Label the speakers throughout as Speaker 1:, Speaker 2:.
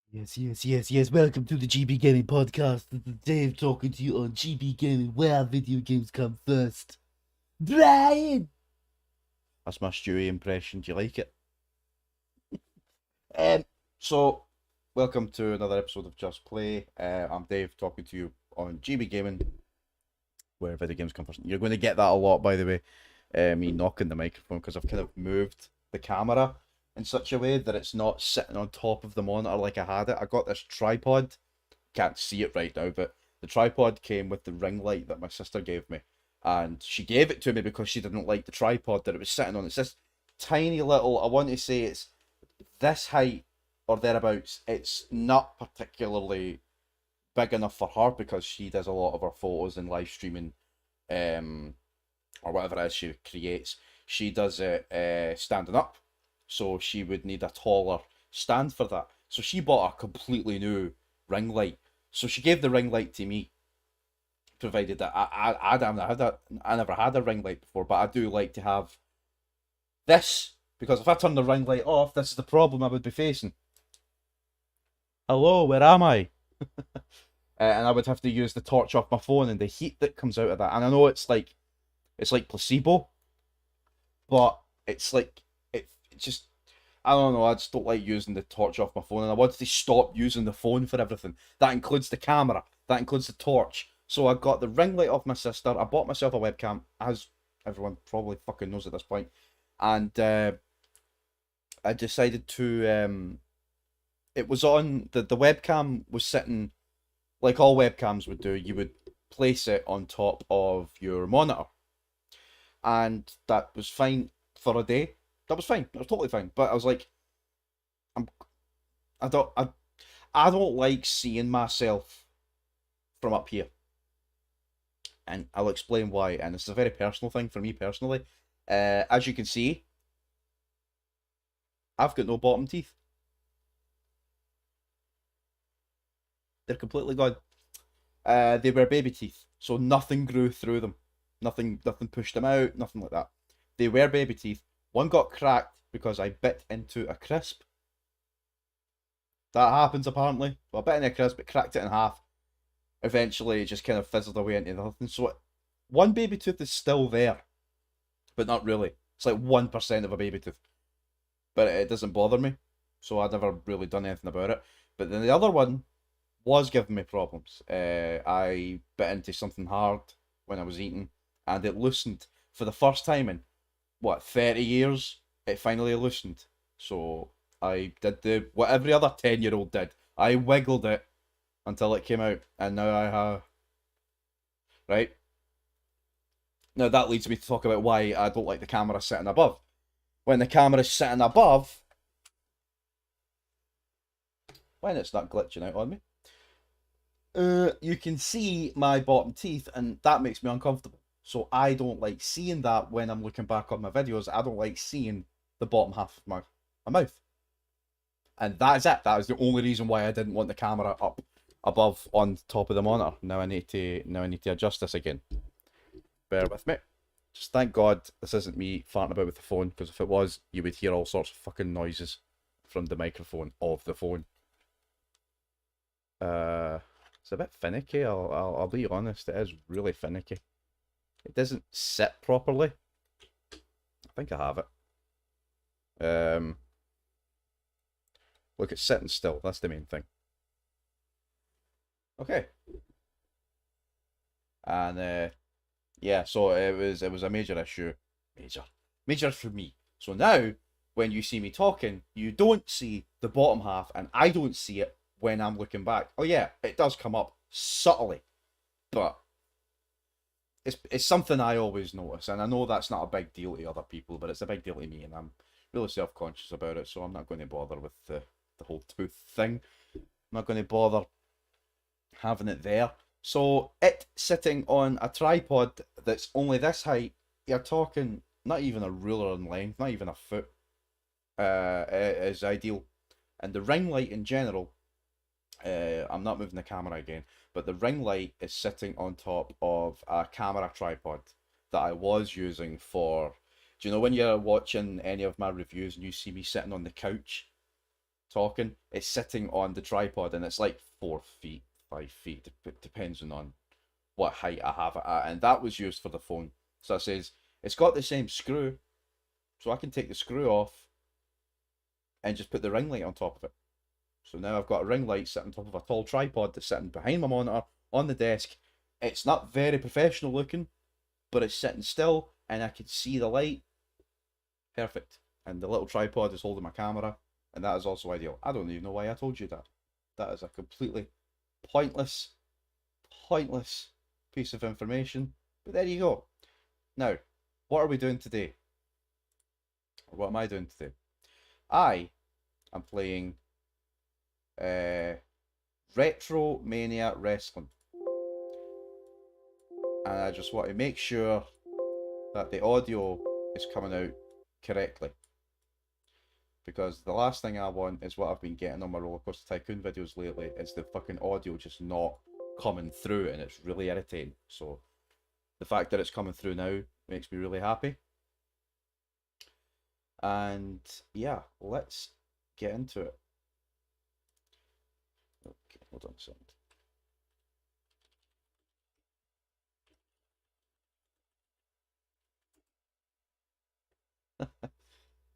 Speaker 1: Yes. Welcome to the GB Gaming Podcast. This is Dave talking to you on GB Gaming, where video games come first. Brian! That's my Stewie impression. Do you like it? Um, so, welcome to another episode of Just Play. I'm Dave talking to you on GB Gaming, where video games come first. You're going to get that a lot, by the way. Me knocking the microphone because I've kind of moved the camera in such a way that it's not sitting on top of the monitor like I had it. I got this tripod. Can't see it right now, but the tripod came with the ring light that my sister gave me. And she gave it to me because she didn't like the tripod that it was sitting on. It's this tiny little, I want to say it's this height or thereabouts. It's not particularly big enough for her because she does a lot of her photos and live streaming, or whatever it is she creates. She does it standing up, so she would need a taller stand for that. So she bought a completely new ring light. So she gave the ring light to me, provided that I never had a ring light before, but I do like to have this because if I turn the ring light off, this is the problem I would be facing. Hello, where am I? And I would have to use the torch off my phone and the heat that comes out of that. And I know it's like placebo, but it's like it just I don't know. I just don't like using the torch off my phone, and I wanted to stop using the phone for everything. That includes the camera. That includes the torch. So I got the ring light off my sister. I bought myself a webcam, as everyone probably fucking knows at this point, and I decided to. It was on the webcam was sitting like all webcams would do. You would place it on top of your monitor, and that was fine for a day. That was fine. That was totally fine. But I was like, I'm, I don't, I don't like seeing myself from up here, and I'll explain why. And this is a very personal thing for me personally. As you can see, I've got no bottom teeth. They're completely gone. They were baby teeth, so nothing grew through them. Nothing pushed them out. Nothing like that. They were baby teeth. One got cracked because I bit into a crisp. That happens apparently. Well, I bit into a crisp, it cracked it in half. Eventually, it just kind of fizzled away into nothing. So, one baby tooth is still there, but not really. It's like 1% of a baby tooth. But it doesn't bother me, so I've never really done anything about it. But then the other one was giving me problems. I bit into something hard when I was eating, and it loosened for the first time in what 30 years. It finally loosened. So I did what every other 10-year-old did. I wiggled it until it came out, and now I have. Right? Now that leads me to talk about why I don't like the camera sitting above. When the camera is sitting above, when it's not glitching out on me, you can see my bottom teeth, and that makes me uncomfortable. So I don't like seeing that when I'm looking back on my videos. I don't like seeing the bottom half of my mouth. And that is it. That is the only reason why I didn't want the camera up above on top of the monitor. Now I need to adjust this again. Bear with me. Just thank God this isn't me farting about with the phone, because if it was, you would hear all sorts of fucking noises from the microphone of the phone. It's a bit finicky. I'll be honest. It is really finicky. It doesn't sit properly. I think I have it. Look, it's sitting still. That's the main thing. Okay. And yeah, so it was a major issue. Major for me. So now when you see me talking, you don't see the bottom half, and I don't see it when I'm looking back. Oh yeah, it does come up subtly, but it's something I always notice, and I know that's not a big deal to other people, but it's a big deal to me, and I'm really self-conscious about it, so I'm not going to bother with the whole tooth thing. I'm not going to bother having it there. So it sitting on a tripod that's only this height, you're talking not even a ruler in length, not even a foot, is ideal. And the ring light in general, I'm not moving the camera again, but the ring light is sitting on top of a camera tripod that I was using for. Do you know when you're watching any of my reviews and you see me sitting on the couch talking, it's sitting on the tripod and it's like 4 feet, 5 feet. It depends on what height I have it at, and that was used for the phone. So it says it's got the same screw, so I can take the screw off and just put the ring light on top of it. So now I've got a ring light sitting on top of a tall tripod that's sitting behind my monitor on the desk. It's not very professional looking, but it's sitting still and I can see the light. Perfect. And the little tripod is holding my camera, and that is also ideal. I don't even know why I told you that. That is a completely pointless, pointless piece of information. But there you go. Now, what are we doing today? Or what am I doing today? I am playing RETROMANIA Wrestling. And I just want to make sure that the audio is coming out correctly. Because the last thing I want is what I've been getting on my Roller Coaster Tycoon videos lately, is the fucking audio just not coming through, and it's really irritating. So the fact that it's coming through now makes me really happy. And yeah, let's get into it. Okay, hold on a second.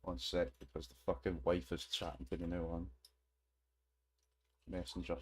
Speaker 1: One sec, because the fucking wife is chatting to me now on Messenger.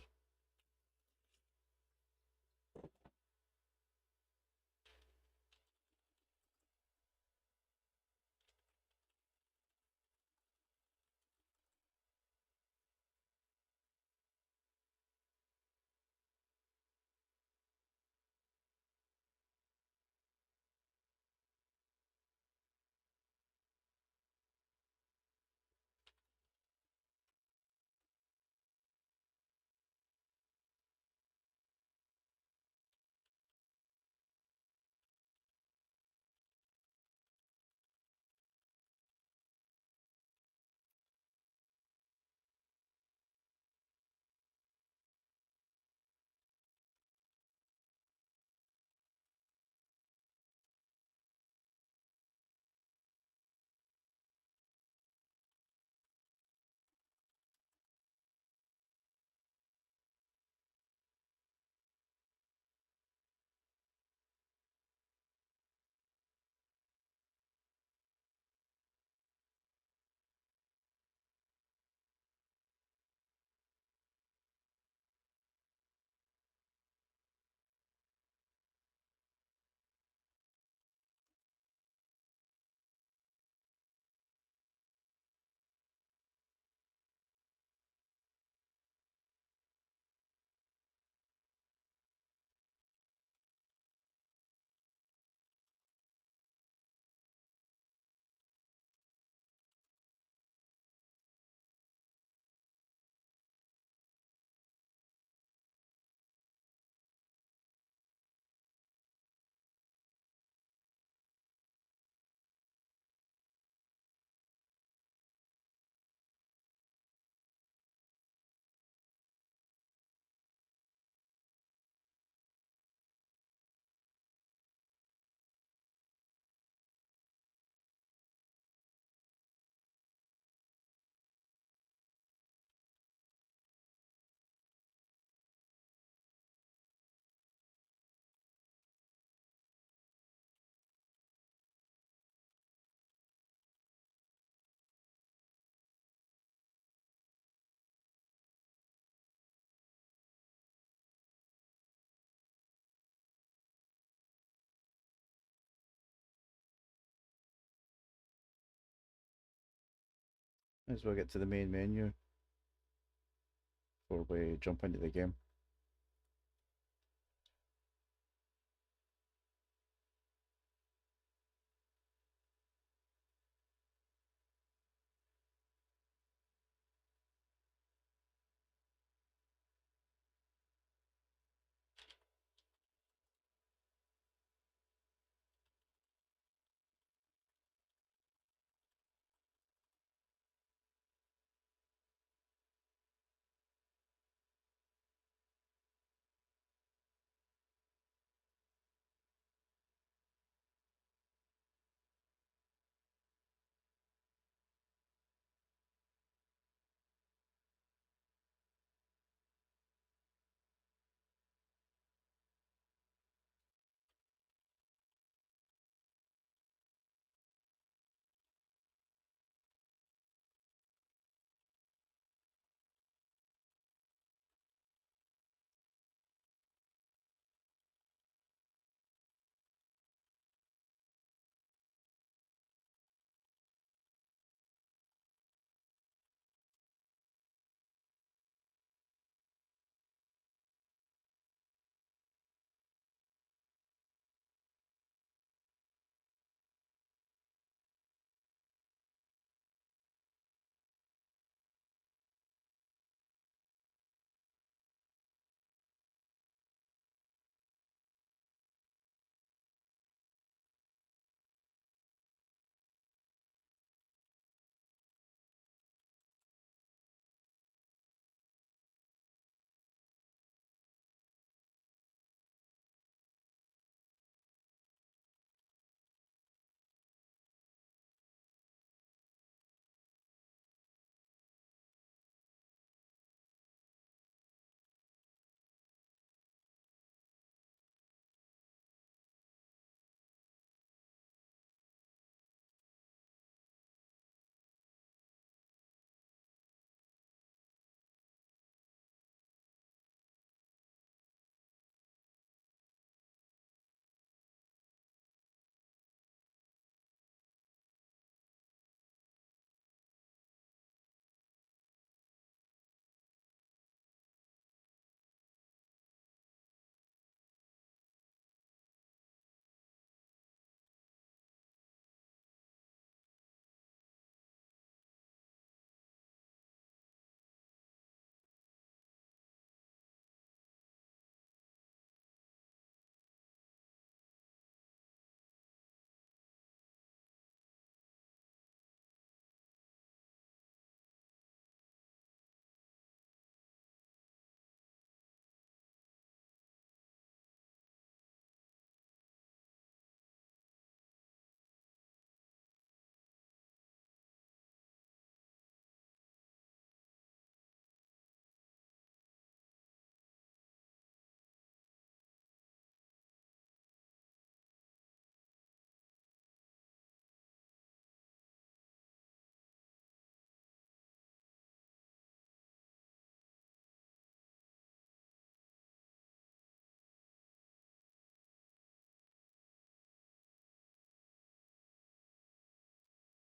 Speaker 1: As we get to the main menu before we jump into the game.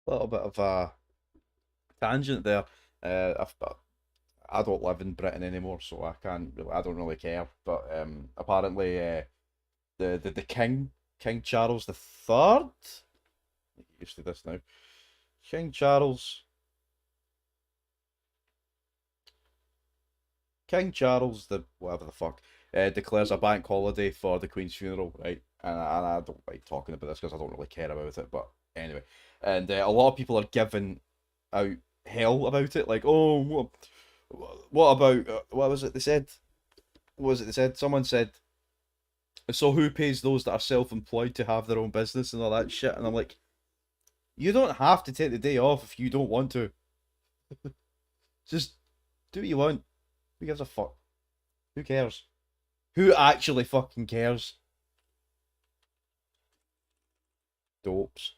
Speaker 1: A little bit of a tangent there. I don't live in Britain anymore, so I don't really care. But apparently, the King Charles III, get used to this now. King Charles, King Charles the whatever the fuck, declares a bank holiday for the Queen's funeral, right? And I don't like talking about this because I don't really care about it. But anyway, and a lot of people are giving out hell about it, like, oh, what about what was it they said? What was it they said? Someone said, so who pays those that are self-employed to have their own business and all that shit? And I'm like, you don't have to take the day off if you don't want to. Just do what you want. Who gives a fuck? Who cares? Who actually fucking cares? Dopes.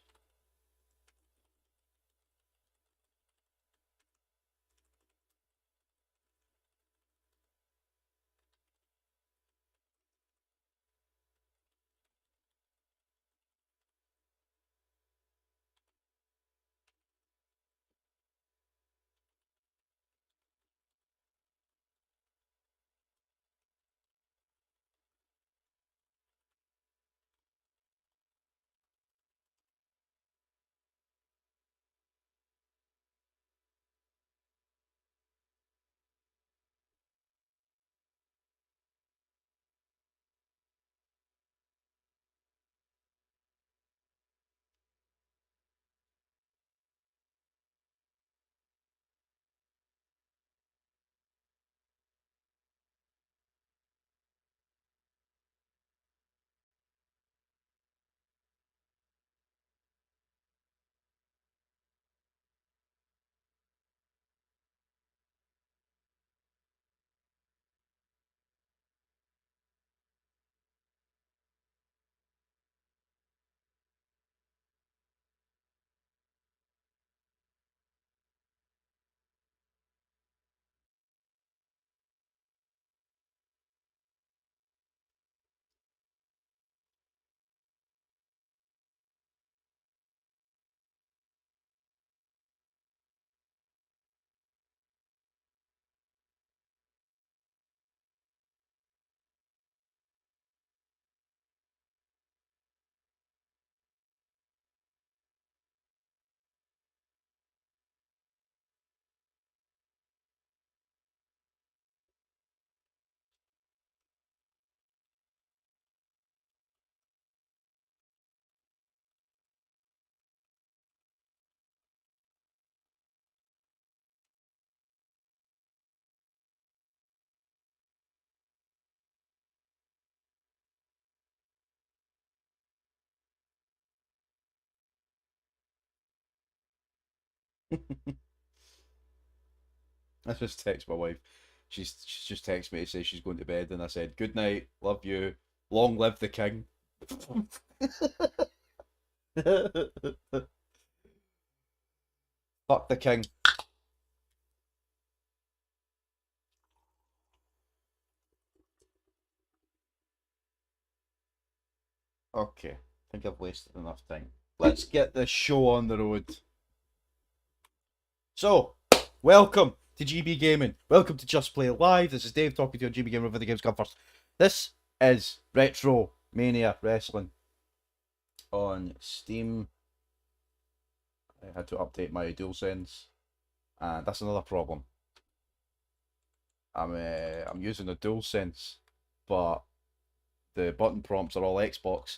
Speaker 1: I just text my wife. She's just texted me to say she's going to bed, and I said, "Good night, love you, long live the king." Fuck the king. Okay, I think I've wasted enough time. Let's get this show on the road. So, welcome to GB Gaming. Welcome to Just Play Live. This is Dave talking to you on GB Gaming where the games come first. This is RETROMANIA Wrestling on Steam. I had to update my DualSense, and that's another problem. I'm using a DualSense, but the button prompts are all Xbox,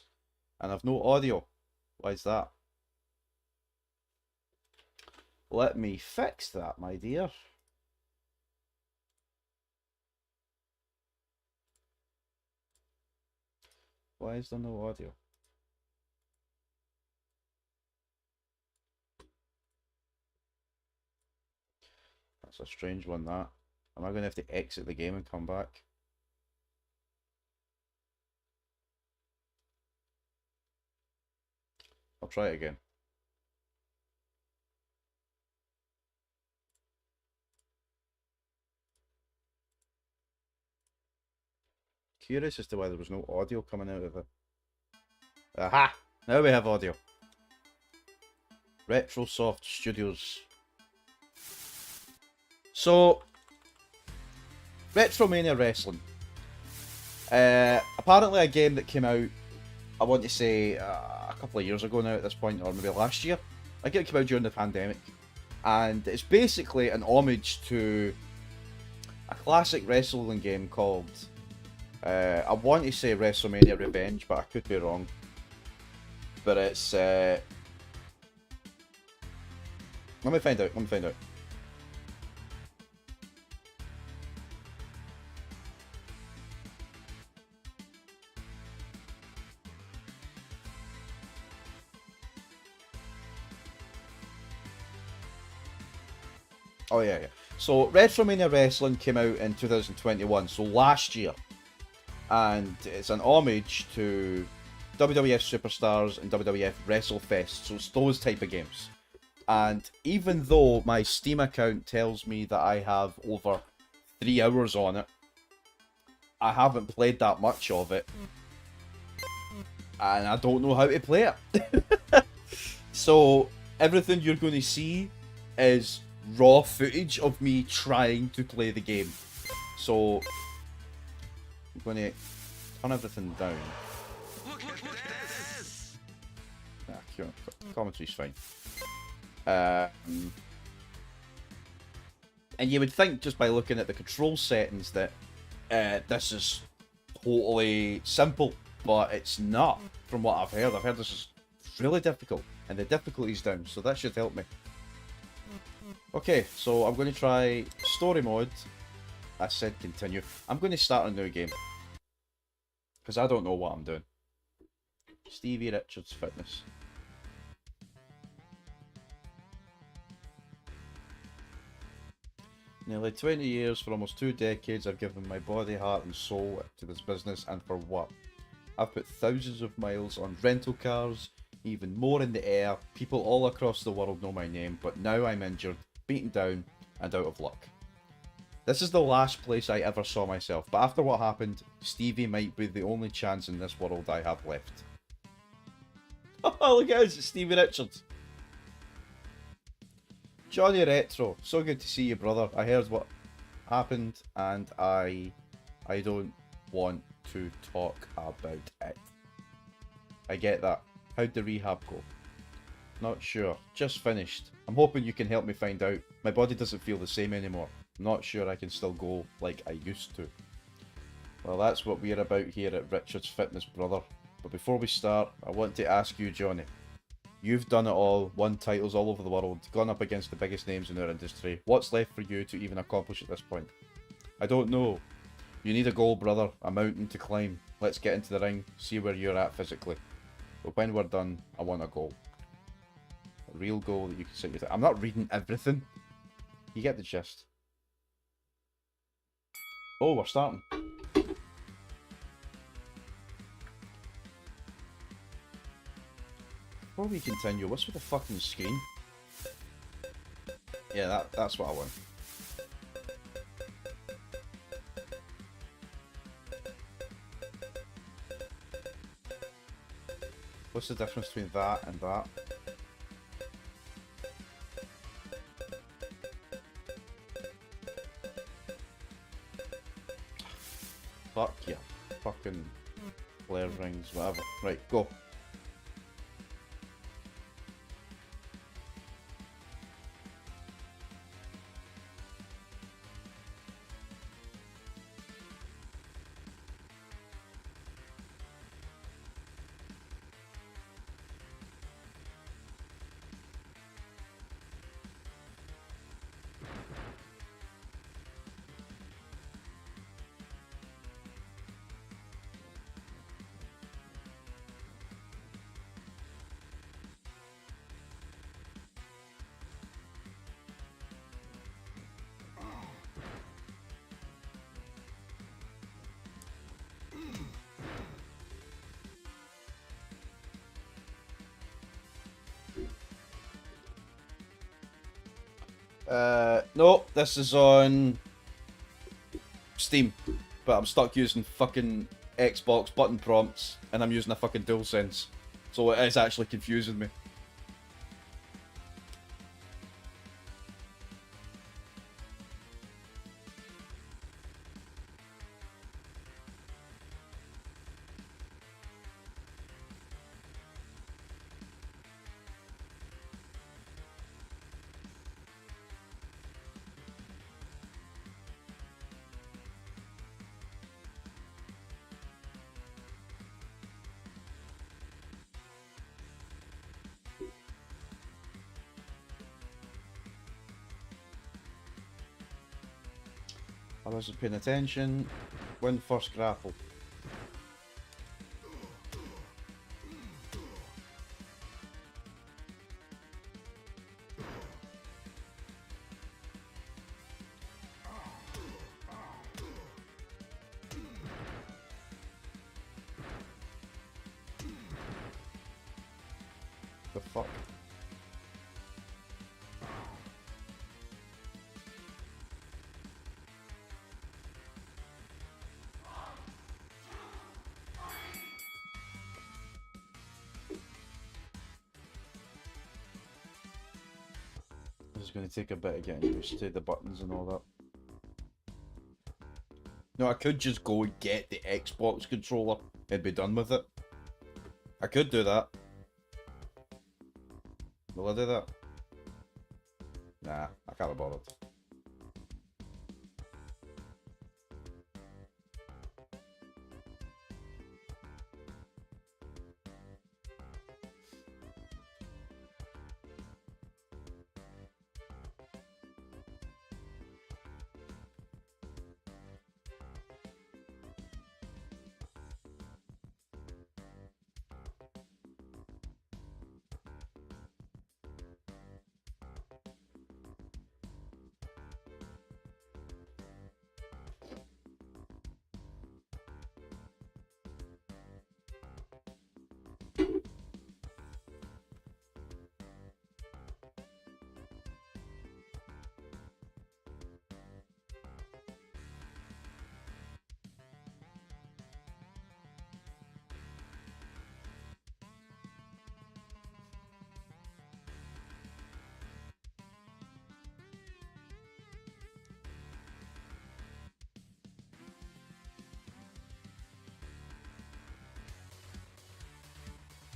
Speaker 1: and I've no audio. Why is that? Let me fix that, my dear. Why is there no audio? That's a strange one, that. Am I going to have to exit the game and come back? I'll try it again. Curious as to why there was no audio coming out of it. Aha! Now we have audio. Retrosoft Studios. So, Retromania Wrestling. Apparently a game that came out, I want to say, a couple of years ago now at this point, or maybe last year. I think it came out during the pandemic. And it's basically an homage to a classic wrestling game called, I want to say WrestleMania Revenge, but I could be wrong. But it's, let me find out. Oh yeah. So WrestleMania Wrestling came out in 2021, so last year. And it's an homage to WWF Superstars and WWF WrestleFest, so it's those type of games. And even though my Steam account tells me that I have over 3 hours on it, I haven't played that much of it. And I don't know how to play it. So everything you're going to see is raw footage of me trying to play the game. So I'm going to turn everything down. Nah, commentary's fine. And you would think just by looking at the control settings that this is totally simple, but it's not from what I've heard. I've heard this is really difficult, and the difficulty's down, so that should help me. Okay, so I'm going to try story mode. I said continue. I'm going to start a new game, because I don't know what I'm doing. Stevie Richards Fitness. Nearly 20 years, for almost 2 decades, I've given my body, heart and soul to this business, and for what? I've put thousands of miles on rental cars, even more in the air. People all across the world know my name, but now I'm injured, beaten down, and out of luck. This is the last place I ever saw myself, but after what happened, Stevie might be the only chance in this world I have left. Oh, look at us, it's Stevie Richards. Johnny Retro, so good to see you, brother. I heard what happened, and I don't want to talk about it. I get that. How'd the rehab go? Not sure. Just finished. I'm hoping you can help me find out. My body doesn't feel the same anymore. Not sure I can still go like I used to. Well, that's what we're about here at Richards Fitness, brother. But before we start, I want to ask you, Johnny. You've done it all, won titles all over the world, gone up against the biggest names in our industry. What's left for you to even accomplish at this point? I don't know. You need a goal, brother. A mountain to climb. Let's get into the ring, see where you're at physically. But when we're done, I want a goal. A real goal that you can set your... I'm not reading everything. You get the gist. Oh, we're starting. Before we continue, what's with the fucking screen? Yeah, that's what I want. What's the difference between that and that? Fuck yeah. Fucking flare rings, whatever. Right, go. No, this is on Steam, but I'm stuck using fucking Xbox button prompts, and I'm using a fucking DualSense, so it is actually confusing me. I wasn't paying attention. Win first grapple. The fuck? This is going to take a bit of getting used to the buttons and all that. No, I could just go and get the Xbox controller and be done with it. I could do that. Will I do that? Nah, I can't be bothered.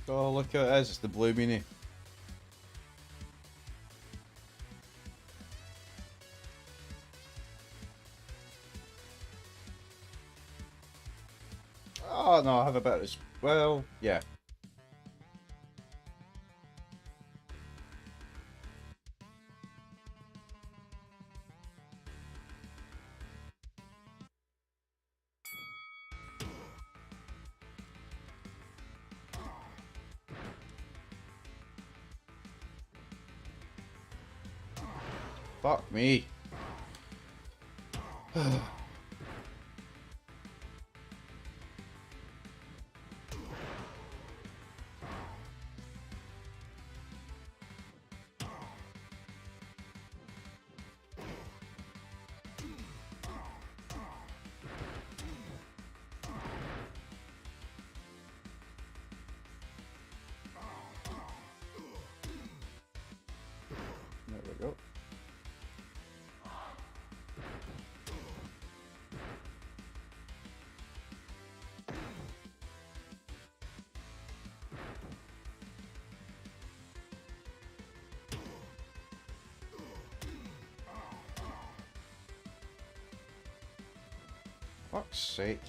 Speaker 1: Oh, look how it is. It's the blue meanie. Oh, no, I have a bit of this. Well, yeah. Fuck me. There we go. Fuck's sake.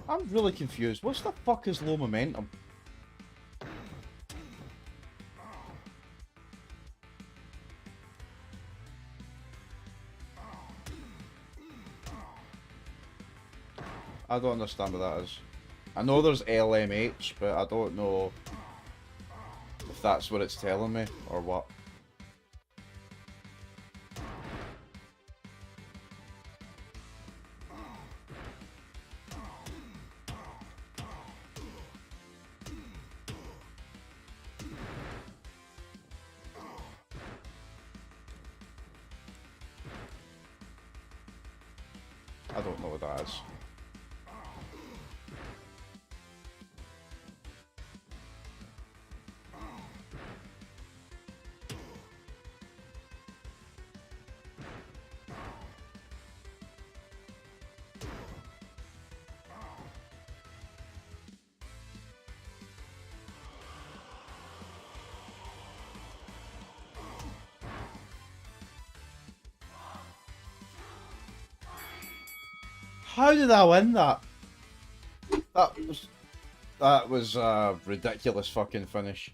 Speaker 1: I'm really confused. What's the fuck is low momentum? I don't understand what that is. I know there's LMH, but I don't know if that's what it's telling me or what. I don't know what that is. How did I win that? That was a ridiculous fucking finish.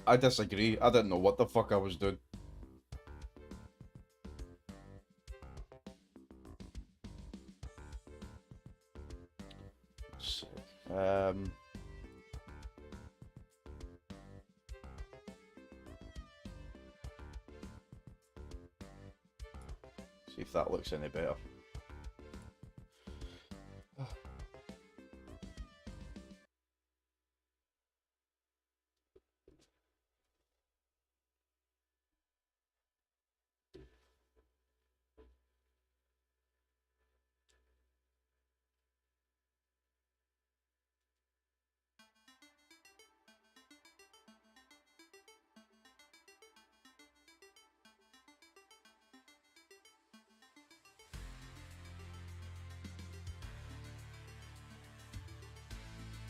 Speaker 1: I disagree. I didn't know what the fuck I was doing. Sick. See if that looks any better.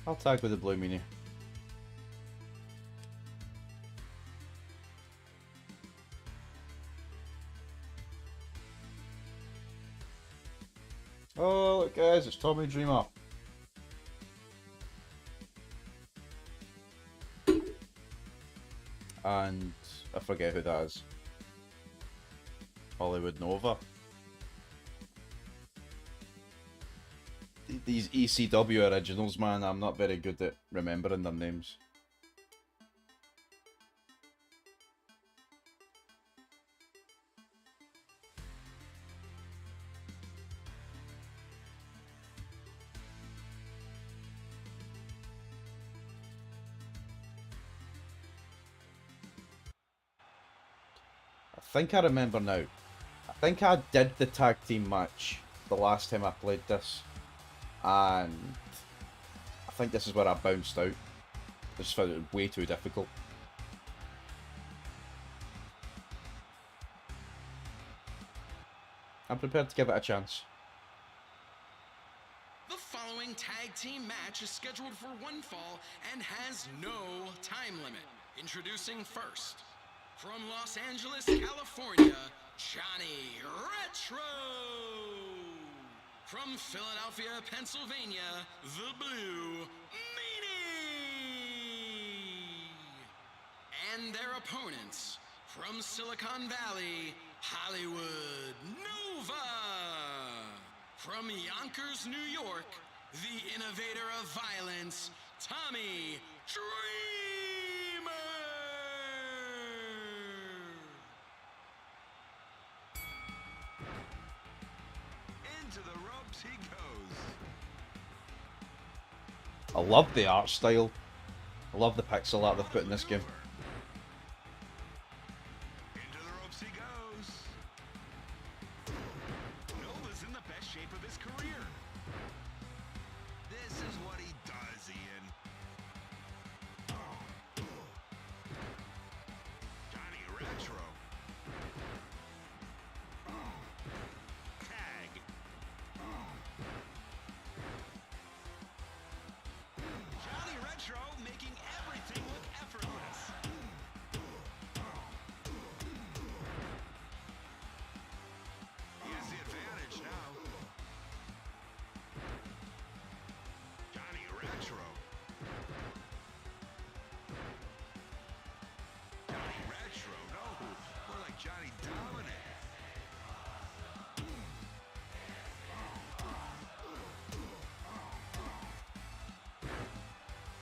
Speaker 1: I'll tag with the blue meanie. Oh, look guys, it's Tommy Dreamer. And I forget who that is. Hollywood Nova. These ECW originals, man, I'm not very good at remembering their names. I think I remember now. I think I did the tag team match the last time I played this. And I think this is where I bounced out. I just found it way too difficult. I'm prepared to give it a chance.
Speaker 2: The following tag team match is scheduled for one fall and has no time limit. Introducing first, from Los Angeles, California, Johnny Retro. From Philadelphia, Pennsylvania, the Blue Meanie. And their opponents, from Silicon Valley, Hollywood Nova. From Yonkers, New York, the innovator of violence, Tommy Dreamer.
Speaker 3: Into the ropes he goes.
Speaker 1: I love the art style. I love the pixel art they've put in this game.
Speaker 3: Into the ropes he goes. Nova's in the best shape of his career. This is what he does, Ian. Johnny Retro. Tag. Johnny Retro making everything look effortless. He has the advantage now. Johnny Retro. Johnny Retro, no, more like Johnny Dominant.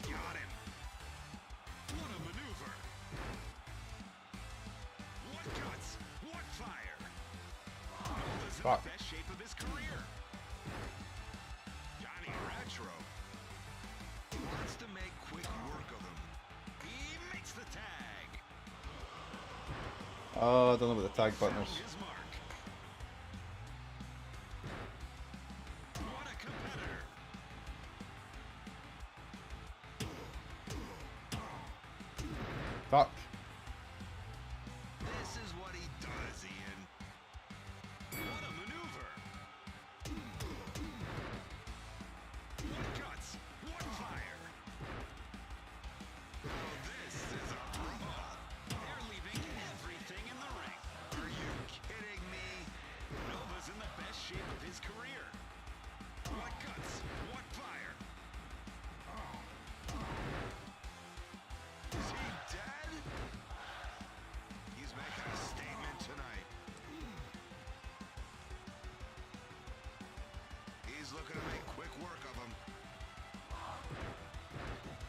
Speaker 3: Got him. What a maneuver. What guts, what fire. Nova's in
Speaker 1: Fuck.
Speaker 3: the best shape of his career. Johnny Retro wants to make quick work of him. He makes the tag.
Speaker 1: Oh, I don't know what the tag button
Speaker 3: Found
Speaker 1: is.
Speaker 3: his mark. What a competitor.
Speaker 1: Fuck.
Speaker 3: This is what he does, Ian. What a maneuver. What guts, what fire. Oh,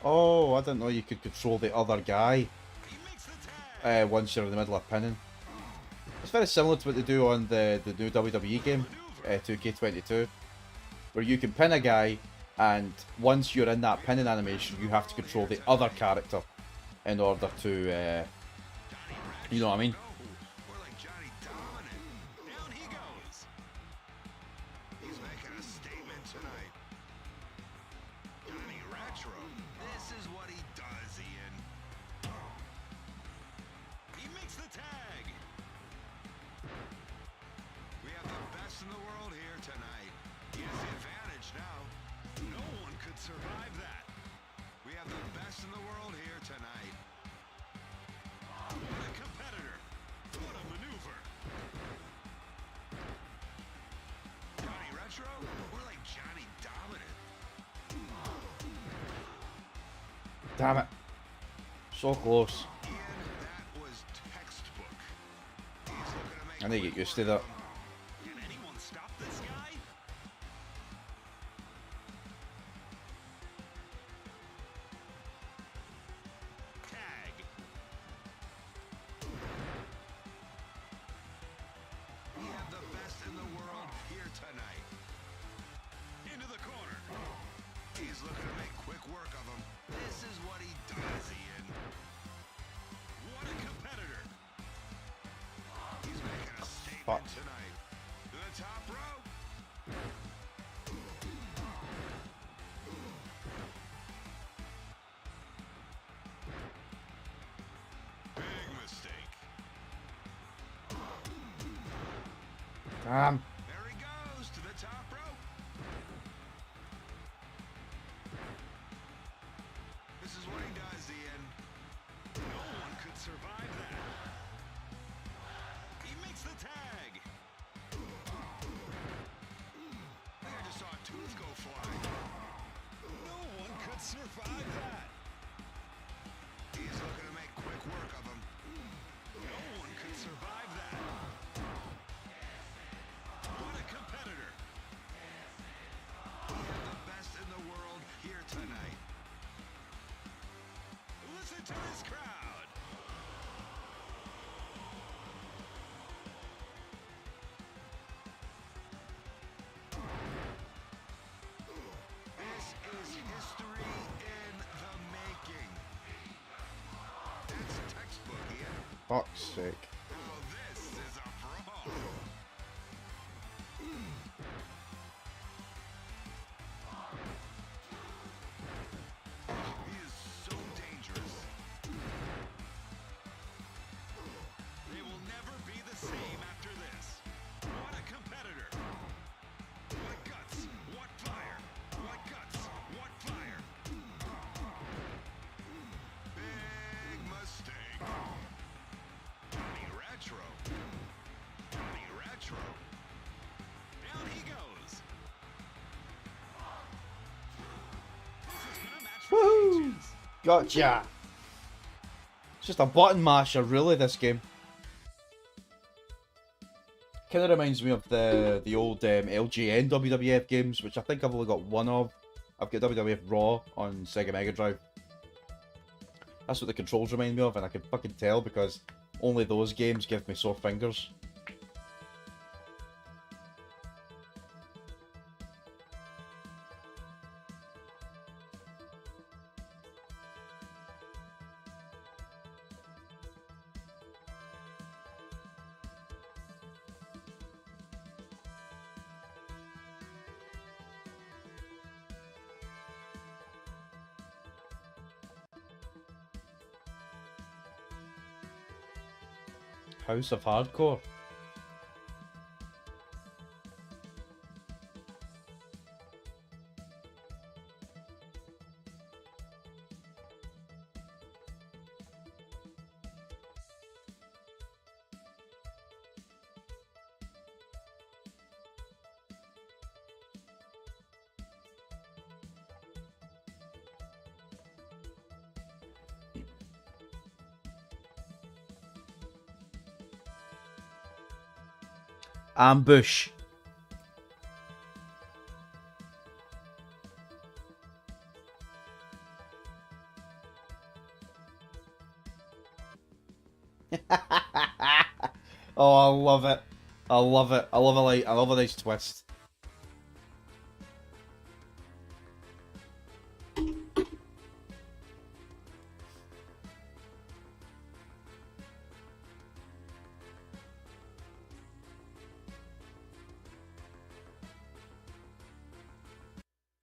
Speaker 1: Oh, I didn't know you could control the other guy
Speaker 3: He makes the tag.
Speaker 1: once you're in the middle of pinning. It's very similar to what they do on the new WWE game, 2K22, where you can pin a guy, and once you're in that pinning animation, you have to control the other character in order to, you know what I mean?
Speaker 3: More like Johnny Dominant. Down he goes. He's making a statement tonight. Johnny Retro. This is what he does, Ian. He makes the tag. We have the best in the world here tonight. He has the advantage now. No one could survive that. We have the best in the world here tonight. What a competitor. What a maneuver. Johnny Retro? We're like Johnny Dominant.
Speaker 1: Damn it. So close.
Speaker 3: Ian, that was textbook. He's looking to make
Speaker 1: I need to get used to that.
Speaker 3: Can anyone stop this guy? Tag. We have the best in the world here tonight. Into the corner. He's looking to make quick work of him. This is what he does, Ian. What a competitor. He's making a statement
Speaker 1: Fuck.
Speaker 3: tonight. To the top rope. Big mistake.
Speaker 1: Damn.
Speaker 3: There he goes to the top rope. This is what he does, Ian. No one could survive that. He makes the tag. I just saw a tooth go flying. No one could survive that. He's looking to make quick work of him. No one could survive that. What a competitor. We have the best in the world here tonight. Listen to this crowd. This is history in the making. That's textbook, Ian.
Speaker 1: Fuck's sake.
Speaker 3: Oh, this is a brawl. He is so dangerous. They will never be the same after this. What a competitor. What guts. What fire. What guts. What fire. Big mistake. Johnny Retro. Johnny Retro. Down he goes. This has been a match for
Speaker 1: Woohoo!
Speaker 3: ages.
Speaker 1: Gotcha. It's just a button masher, really, this game. Kind of reminds me of the old LJN WWF games, which I think I've only got one of. I've got WWF Raw on Sega Mega Drive. That's what the controls remind me of, and I can fucking tell because only those games give me sore fingers. House of Hardcore. Ambush. Oh, I love it. I love it. I love a nice twist.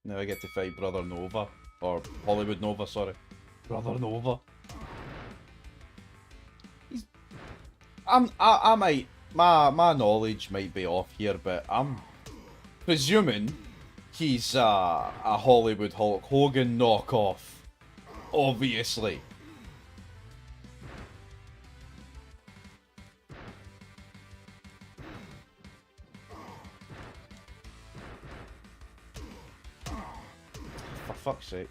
Speaker 1: Now I get to fight Brother Nova. Or Hollywood Nova, sorry. Brother Nova. I might, my knowledge might be off here, but I'm presuming he's a Hollywood Hulk Hogan knockoff. Obviously. For fuck's sake.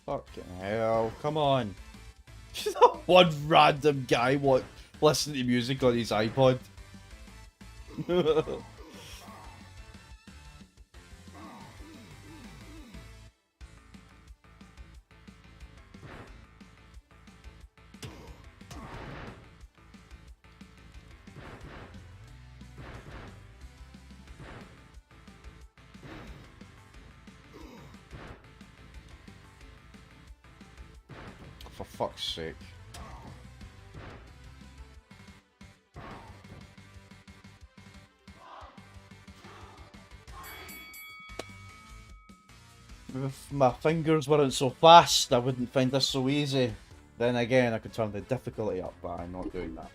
Speaker 1: Fucking hell, come on. One random guy listening to music on his iPod. For fuck's sake. If my fingers weren't so fast, I wouldn't find this so easy. Then again, I could turn the difficulty up, but I'm not doing that.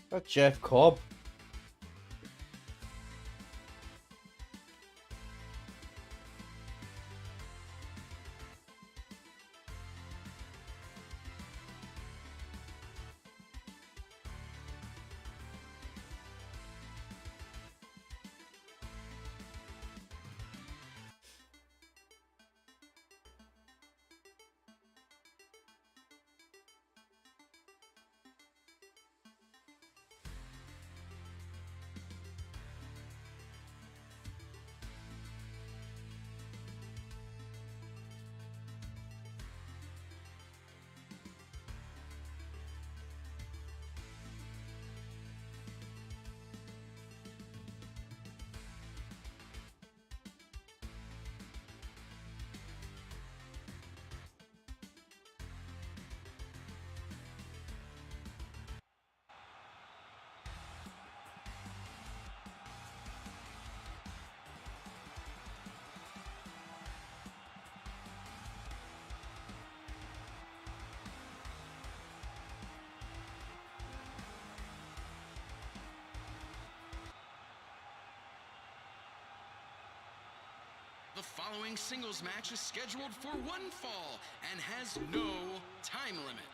Speaker 1: That's Jeff Cobb.
Speaker 2: The following singles match is scheduled for one fall and has no time limit.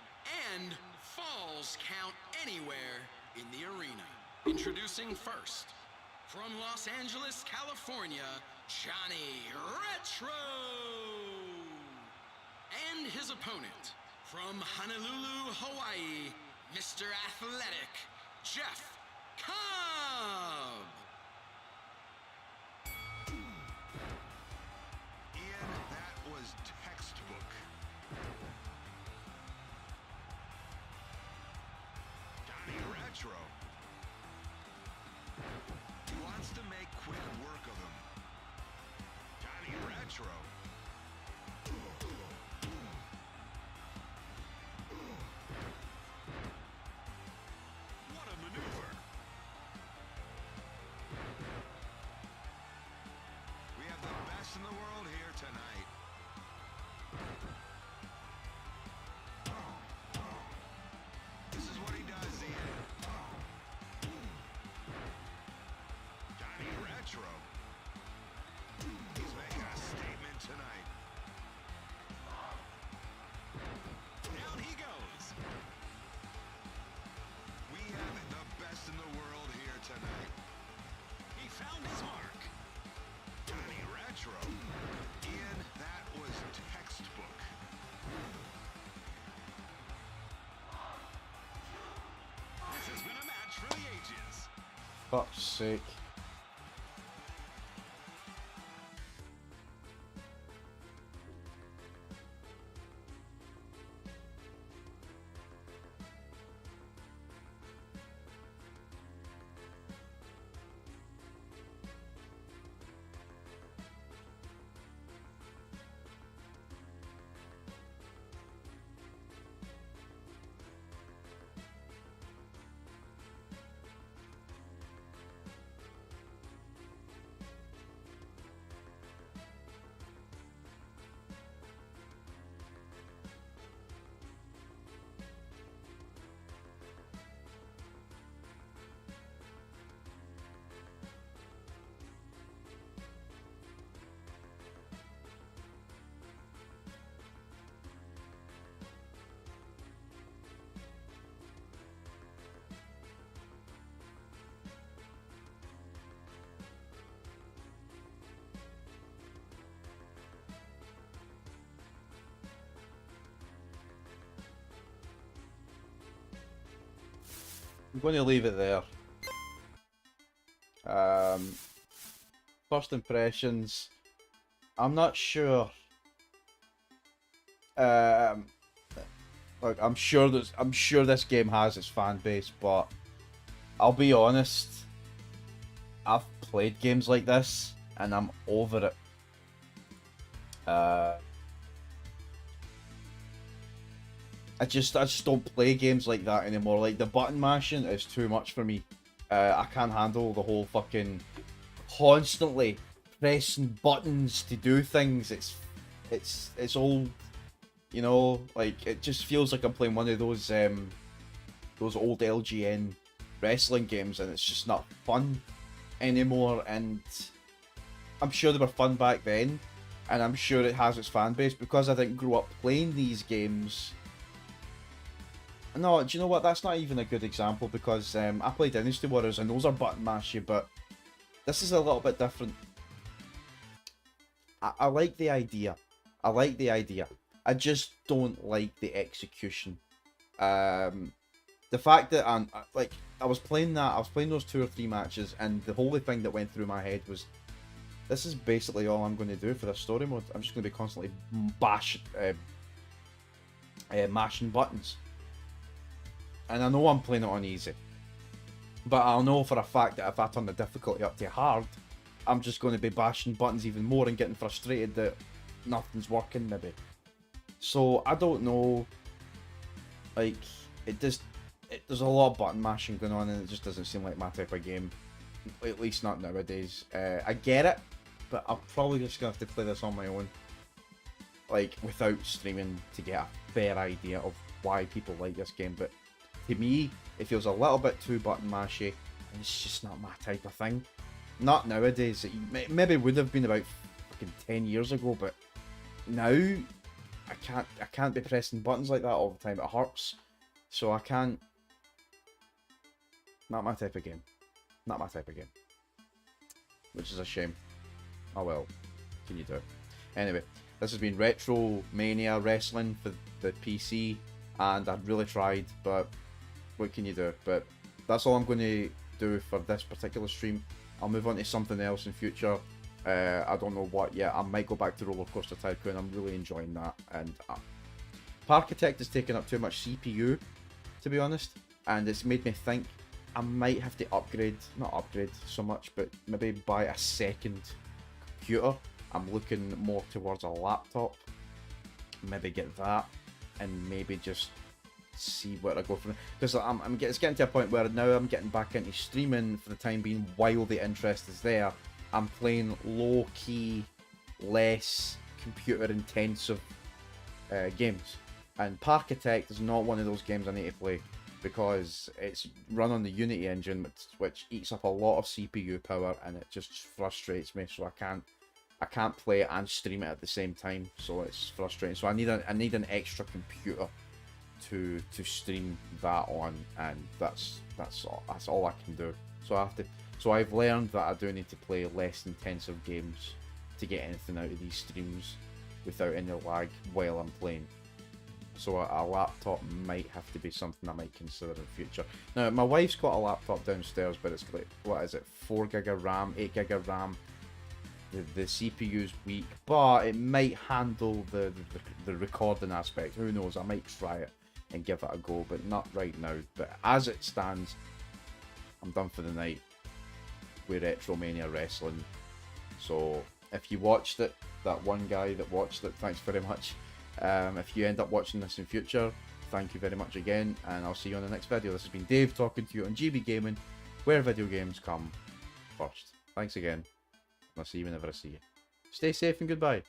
Speaker 2: And falls count anywhere in the arena. Introducing first, from Los Angeles, California, Johnny Retro. And his opponent, from Honolulu, Hawaii, Mr. Athletic, Jeff Cobb.
Speaker 3: Ian, that was textbook. Johnny Retro. He wants to make quick work of him. Johnny Retro. What a maneuver. We have the best in the world here tonight. This is what he does, Ian. Johnny Retro. He's making a statement tonight. Down he goes. We have the best in the world here tonight. He found his mark. Johnny Retro. Ian, that was textbook. This has been a match for the ages.
Speaker 1: Fuck's sake. I'm going to leave it there. First impressions. I'm not sure. Look, I'm sure this game has its fan base, but I'll be honest. I've played games like this, and I'm over it. I just don't play games like that anymore. Like, the button mashing is too much for me. I can't handle the whole fucking constantly pressing buttons to do things. It's all, you know, like, it just feels like I'm playing one of those old LGN wrestling games, and it's just not fun anymore. And I'm sure they were fun back then, and I'm sure it has its fan base because I didn't grow up playing these games. No, do you know what? That's not even a good example because I play Dynasty Warriors and those are button mashy, but this is a little bit different. I like the idea. I like the idea. I just don't like the execution. The fact that I was playing those 2 or 3 matches, and the only thing that went through my head was, this is basically all I'm going to do for this story mode. I'm just going to be constantly mashing buttons. And I know I'm playing it on easy, but I'll know for a fact that if I turn the difficulty up to hard, I'm just going to be bashing buttons even more and getting frustrated that nothing's working maybe. So I don't know, like, there's a lot of button mashing going on, and it just doesn't seem like my type of game, at least not nowadays. I get it, but I'm probably just going to have to play this on my own, like, without streaming, to get a fair idea of why people like this game. But to me, it feels a little bit too button mashy, and it's just not my type of thing. Not nowadays. It maybe would have been about fucking 10 years ago, but now I can't be pressing buttons like that all the time. It hurts. So I can't. Not my type of game. Not my type of game. Which is a shame. Oh well. What can you do? Anyway, this has been RETROMANIA Wrestling for the PC, and I've really tried, but what can you do? But that's all I'm going to do for this particular stream. I'll move on to something else in future. I don't know what yet. I might go back to Roller Coaster Tycoon. I'm really enjoying that. And Parkitect is taking up too much CPU, to be honest, and it's made me think I might have to upgrade, not upgrade so much, but maybe buy a second computer. I'm looking more towards a laptop. Maybe get that, and maybe just see where I go from. Because it's getting to a point where now I'm getting back into streaming for the time being. While the interest is there, I'm playing low key, less computer intensive games. And Parkitect is not one of those games I need to play, because it's run on the Unity engine, which eats up a lot of CPU power, and it just frustrates me. So I can't play it and stream it at the same time. So it's frustrating. So I need an extra computer to stream that on, and that's all I can do. So I've learned that I do need to play less intensive games to get anything out of these streams without any lag while I'm playing. So a laptop might have to be something I might consider in future. Now, my wife's got a laptop downstairs, but it's like, what is it, 4 gig of RAM, 8 gig of RAM. The CPU's weak, but it might handle the recording aspect. Who knows? I might try it and give it a go, but not right now. But as it stands, I'm done for the night with RETROMANIA Wrestling. So if you watched it, that one guy that watched it, thanks very much. If you end up watching this in future, thank you very much again, and I'll see you on the next video. This has been Dave talking to you on GB Gaming, where video games come first. Thanks again. I'll see you whenever I see you. Stay safe and goodbye.